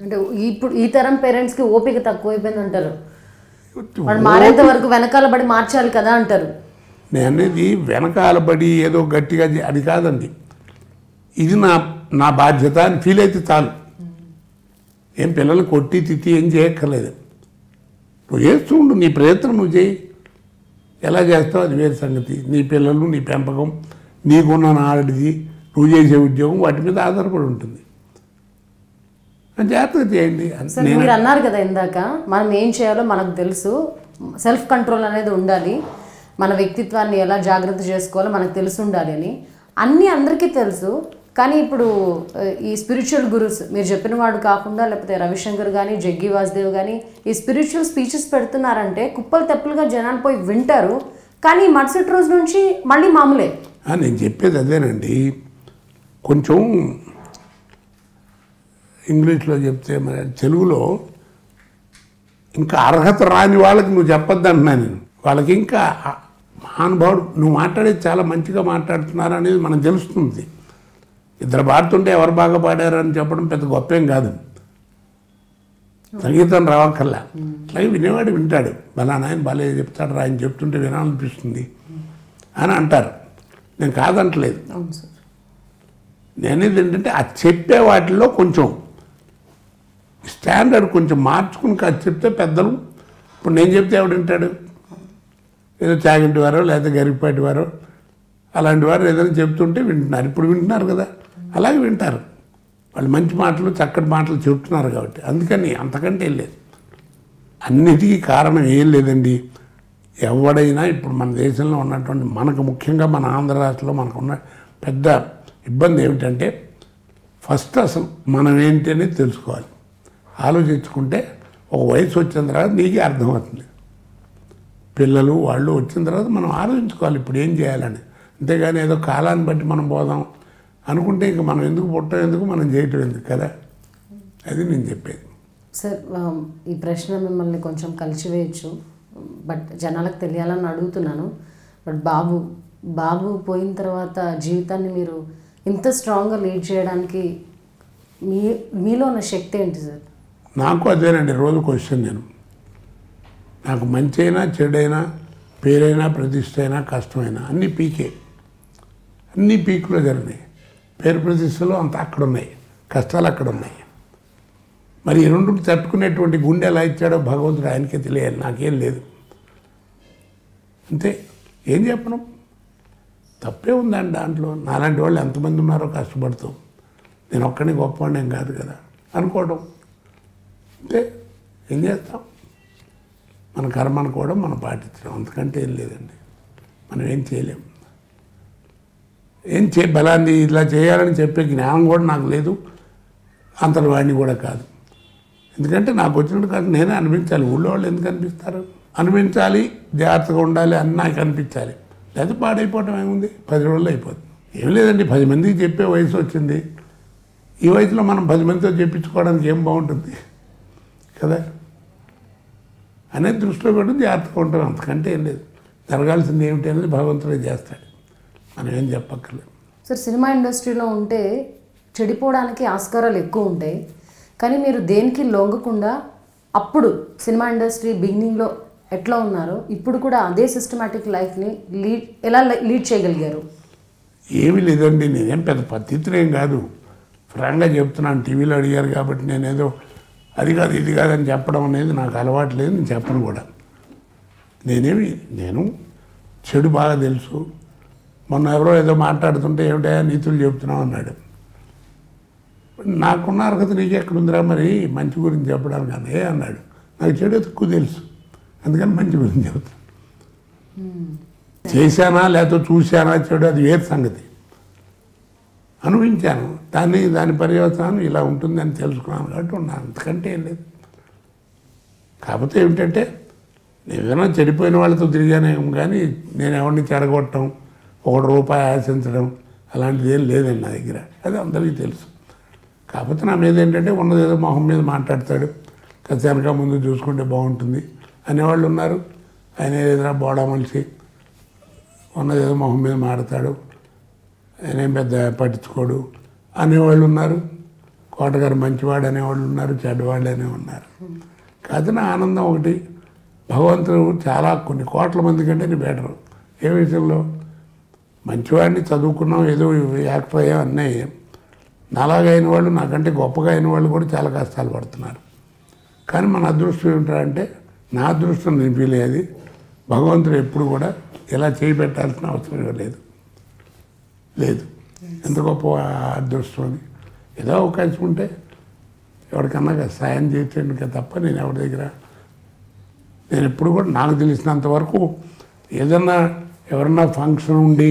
అంటే ఇప్పుడు ఈ తరం పేరెంట్స్కి ఓపిక తక్కువైపోయింది అంటారు. వాళ్ళు మారేంత వరకు వెనకాల పడి మార్చాలి కదా అంటారు. నేను అనేది వెనకాల పడి ఏదో గట్టిగా అది కాదండి. ఇది నా బాధ్యత అని ఫీల్ అయితే చాలు. ఏం పిల్లలు కొట్టి తిట్టి ఏం చేయక్కర్లేదు. నువ్వు చేస్తూ ఉండు, నీ ప్రయత్నం నువ్వు చేయి. ఎలా చేస్తావు అది వేరే సంగతి. నీ పిల్లలు, నీ పెంపకం, నీకున్న నాలెడ్జ్, నువ్వు చేసే ఉద్యోగం వాటి మీద ఆధారపడి ఉంటుంది. జాగ్రత్తగా చేయండి. మీరు అన్నారు కదా ఇందాక, మనం ఏం చేయాలో మనకు తెలుసు, సెల్ఫ్ కంట్రోల్ అనేది ఉండాలి, మన వ్యక్తిత్వాన్ని ఎలా జాగ్రత్త చేసుకోవాలో మనకు తెలిసి ఉండాలి అని. అన్నీ అందరికీ తెలుసు, కానీ ఇప్పుడు ఈ స్పిరిచువల్ గురుస్ మీరు చెప్పిన వాడు కాకుండా, లేకపోతే రవిశంకర్ కానీ, జగ్గి వాసుదేవ్ కానీ ఈ స్పిరిచువల్ స్పీచెస్ పెడుతున్నారంటే కుప్పలు తెప్పలుగా జనాలు పోయి వింటారు, కానీ మరుసటి రోజు నుంచి మళ్ళీ మామూలే. నేను చెప్పేది అదేనండి. కొంచెం ఇంగ్లీష్లో చెప్తే మరి తెలుగులో ఇంకా అర్హత రాని వాళ్ళకి నువ్వు చెప్పొద్దు అంటున్నా నేను. వాళ్ళకి ఇంకా మహానుభావుడు నువ్వు మాట్లాడేది చాలా మంచిగా మాట్లాడుతున్నారు అనేది మనకు తెలుస్తుంది. ఇద్దరు పాడుతుంటే ఎవరు బాగా పాడారని చెప్పడం పెద్ద గొప్పేం కాదు. సంగీతం రావక్కర్లా, అట్లాగే వినేవాడు వింటాడు. బలానా ఆయన బాలే చెప్తాడు, ఆయన చెప్తుంటే వినాలనిపిస్తుంది అని అంటారు. నేను కాదంటలేదు. నేనేది ఏంటంటే ఆ చెప్పే వాటిల్లో కొంచెం స్టాండర్డ్ కొంచెం మార్చుకుని కాదు చెప్తే పెద్దలు. ఇప్పుడు నేను చెప్తే ఎవడంటాడు? ఏదో చాగింటి వారో లేదా గరికపాటి వారో అలాంటి వారు ఏదైనా చెప్తుంటే వింటున్నారు. ఇప్పుడు వింటున్నారు కదా, అలాగే వింటారు. వాళ్ళు మంచి మాటలు చక్కటి మాటలు చెప్తున్నారు కాబట్టి. అందుకని అంతకంటే ఏం లేదు. అన్నిటికీ కారణం ఏం లేదండి. ఎవడైనా ఇప్పుడు మన దేశంలో ఉన్నటువంటి మనకు ముఖ్యంగా మన ఆంధ్ర రాష్ట్రంలో మనకున్న పెద్ద ఇబ్బంది ఏమిటంటే ఫస్ట్ అసలు మనం ఏంటి అనేది తెలుసుకోవాలి. ఆలోచించుకుంటే ఒక వయసు వచ్చిన తర్వాత నీకే అర్థమవుతుంది. పిల్లలు వాళ్ళు వచ్చిన తర్వాత మనం ఆలోచించుకోవాలి ఇప్పుడు ఏం చేయాలని. అంతేగాని ఏదో కాలాన్ని బట్టి మనం పోదాం అనుకుంటే ఇంకా మనం ఎందుకు పుట్టం ఎందుకు, మనం చేయటం ఎందుకు కదా. అది నేను చెప్పేది. సార్, ఈ ప్రశ్న మిమ్మల్ని కొంచెం కలిసివేయచ్చు, బట్ జనాలకు తెలియాలని అడుగుతున్నాను. బట్ బాబు పోయిన తర్వాత జీవితాన్ని మీరు ఇంత స్ట్రాంగ్గా లీడ్ చేయడానికి మీలో ఉన్న శక్తి ఏంటి సార్? నాకు అదేనండి రోజు క్వశ్చన్. నాకు మంచి అయినా చెడైనా, పేరైనా ప్రతిష్ట అయినా కష్టమైనా అన్నీ పీకే, అన్నీ పీక్లో జరిగినాయి. పేరు ప్రతిష్టలు అంత అక్కడ ఉన్నాయి, కష్టాలు అక్కడ ఉన్నాయి. మరి ఈ రెండు తట్టుకునేటువంటి గుండె ఎలా ఇచ్చాడో భగవంతుడు ఆయనకే తెలియాలి, నాకేం లేదు. అంతే, ఏం చెప్పను. తప్పే ఉందండి దాంట్లో. నాలాంటి వాళ్ళు ఎంతమంది ఉన్నారో కష్టపడుతాం. నేను ఒక్కడిని గొప్పవాడిని ఏం కాదు కదా అనుకోవడం. అంటే ఏం చేస్తాం, మన కర్మ అనుకోవడం, మనం పాటించడం, అంతకంటే ఏం లేదండి. మనం ఏం చేయలేము. బలాన్ని ఇలా చేయాలని చెప్పే జ్ఞానం కూడా నాకు లేదు, అంతటి వాడిని కూడా కాదు. ఎందుకంటే నాకు వచ్చినట్టు కాదు, నేనే అనిపించాలి. ఊళ్ళో వాళ్ళు ఎందుకు అనిపిస్తారు? అనిపించాలి, జాగ్రత్తగా ఉండాలి అని నాకు అనిపించాలి. లేదా పాడైపోవటం ఏముంది, 10 రోజులు అయిపోతుంది. ఏం లేదండి, 10 మందికి చెప్పే వయసు వచ్చింది. ఈ వయసులో మనం 10 మందితో చెప్పించుకోవడానికి ఏం బాగుంటుంది కదా అనేది దృష్టిలో పెట్టి జాగ్రత్తగా ఉంటాం, అంతకంటే ఏం లేదు. జరగాల్సింది ఏమిటి అనేది భగవంతుడే చేస్తాడు, మనం ఏం చెప్పక్కర్లేదు. సార్, సినిమా ఇండస్ట్రీలో ఉంటే చెడిపోవడానికి ఆస్కారాలు ఎక్కువ ఉంటాయి, కానీ మీరు దేనికి లొంగకుండా అప్పుడు సినిమా ఇండస్ట్రీ బిగినింగ్లో ఎట్లా ఉన్నారో ఇప్పుడు కూడా అదే సిస్టమాటిక్ లైఫ్ని ఎలా లీడ్ చేయగలిగారు? ఏమీ లేదండి, నేనేం పెద్ద పద్ధతినేం కాదు. ఫ్రాంక్గా చెప్తున్నాను. టీవీలో అడిగారు కాబట్టి నేనేదో అది కాదు ఇది కాదని చెప్పడం అనేది నాకు అలవాటు లేదు, నేను చెప్పను కూడా. నేను చెడు బాగా తెలుసు. మొన్న ఎవరో ఏదో మాట్లాడుతుంటే ఏమిటా నీతులు చెప్తున్నావు అన్నాడు. నాకున్న అర్హత నీకెక్కడుందిరా మరి మంచి గురించి చెప్పడానికి అనే అన్నాడు. నాకు చెడు ఎక్కువ తెలుసు, అందుకని మంచి గురించి చెబుతాను. చేశానా లేకపోతే చూశానా చెడు అది వేరు సంగతి. అనుభవించాను దాని పర్యవసానం ఇలా ఉంటుందని తెలుసుకున్నాను కాబట్టి ఉన్నాను, అంతకంటే ఏం లేదు. కాకపోతే ఏమిటంటే నేను ఏదైనా చెడిపోయిన వాళ్ళతో తిరిగానేమో కానీ నేను ఎవరిని చెడగొట్టడం, ₹1 ఆశించడం అలాంటిది ఏం లేదండి నా దగ్గర. అది అందరికీ తెలుసు. కాకపోతే నా మీద ఏంటంటే ఉన్నదేదో మొహం మీద మాట్లాడతాడు, వెనక ముందు చూసుకుంటే బాగుంటుంది అనేవాళ్ళు ఉన్నారు. ఆయన ఏదైనా బోడా మనిషి ఉన్నదేదో మొహం మీద మాడతాడు, ఆయన ఏం పెద్ద పట్టించుకోడు అనేవాళ్ళు ఉన్నారు. కోటగారు మంచివాడు అనేవాళ్ళు ఉన్నారు, చెడ్డవాళ్ళు అనే ఉన్నారు. కాదు నా ఆనందం ఒకటి, భగవంతుడు చాలా కొన్ని కోట్ల మంది కంటే బెటరు. ఏ విషయంలో మంచివాడిని చదువుకున్నాం, ఏదో యాక్టర్ అయ్యాం అన్నీ. నాలాగా అయిన వాళ్ళు, నాకంటే గొప్పగా అయిన వాళ్ళు కూడా చాలా కష్టాలు పడుతున్నారు. కానీ మన అదృష్టం ఏమిటంటే, నా అదృష్టం నేను ఫీల్ అయ్యేది, భగవంతుడు ఎప్పుడు కూడా ఇలా చేయి పెట్టాల్సిన అవసరం లేదు. ఎంత గొప్ప అదృష్టం అని. ఏదో అవకాశం ఉంటే ఎవరికన్నా సాయం చేసేందుకే తప్ప నేను ఎవరి దగ్గర, నేను ఎప్పుడు కూడా నాకు తెలిసినంత వరకు ఏదన్నా ఎవరన్నా ఫంక్షన్ ఉండి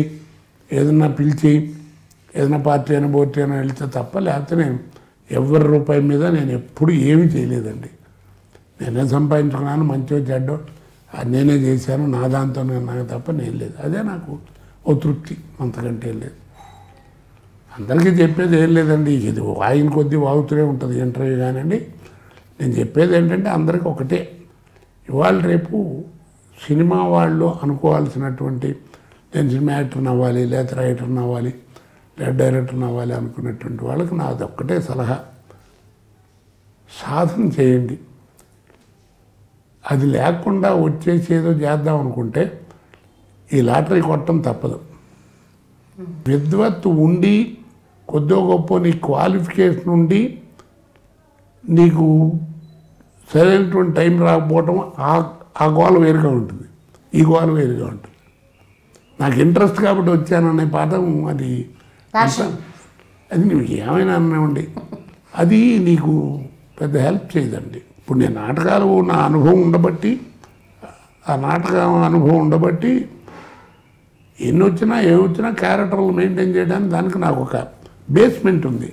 ఏదన్నా పిలిచి ఏదైనా పార్టీ అయినా బోర్టీ అయినా వెళ్తే తప్ప, లేకపోతే నేను ఎవరి రూపాయి మీద నేను ఎప్పుడు ఏమీ చేయలేదండి. నేనే సంపాదించుకున్నాను, మంచిగా చెడ్డో నేనే చేశాను, నా దాంతో నాకు తప్ప నేను లేదు. అదే నాకు ఓ తృప్తి, అంతకంటే లేదు. అందరికీ చెప్పేది ఏం లేదండి, ఇది వాయిన కొద్దీ వాగుతూనే ఉంటుంది ఇంటర్వ్యూ కానివ్వండి. నేను చెప్పేది ఏంటంటే అందరికీ ఒకటే, ఇవాళ రేపు సినిమా వాళ్ళు అనుకోవాల్సినటువంటి, నేను సినిమా యాక్టర్ని అవ్వాలి, లేదా రైటర్ని అవ్వాలి, లేదా డైరెక్టర్ని అవ్వాలి అనుకున్నటువంటి వాళ్ళకి నాది ఒక్కటే సలహా, సాధన చేయండి. అది లేకుండా వచ్చేసి ఏదో చేద్దాం అనుకుంటే ఈ లాటరీ కొట్టడం తప్పదు. విద్వత్తు ఉండి కొద్దో గొప్ప నీ క్వాలిఫికేషన్ ఉండి నీకు సరైనటువంటి టైం రాకపోవటం, ఆ గోల వేరుగా ఉంటుంది, ఈ గోల వేరుగా ఉంటుంది. నాకు ఇంట్రెస్ట్ కాబట్టి వచ్చాననే పాఠం అది నువ్వు ఏమైనా అన్నామండి, అది నీకు పెద్ద హెల్ప్ చేయదండి. ఇప్పుడు నేను నాటకాలు నా అనుభవం ఉండబట్టి, ఆ నాటకం అనుభవం ఉండబట్టి ఎన్ని వచ్చినా ఏ వచ్చినా క్యారెక్టర్లు మెయింటైన్ చేయడానికి దానికి నాకు ఒక బేస్మెంట్ ఉంది.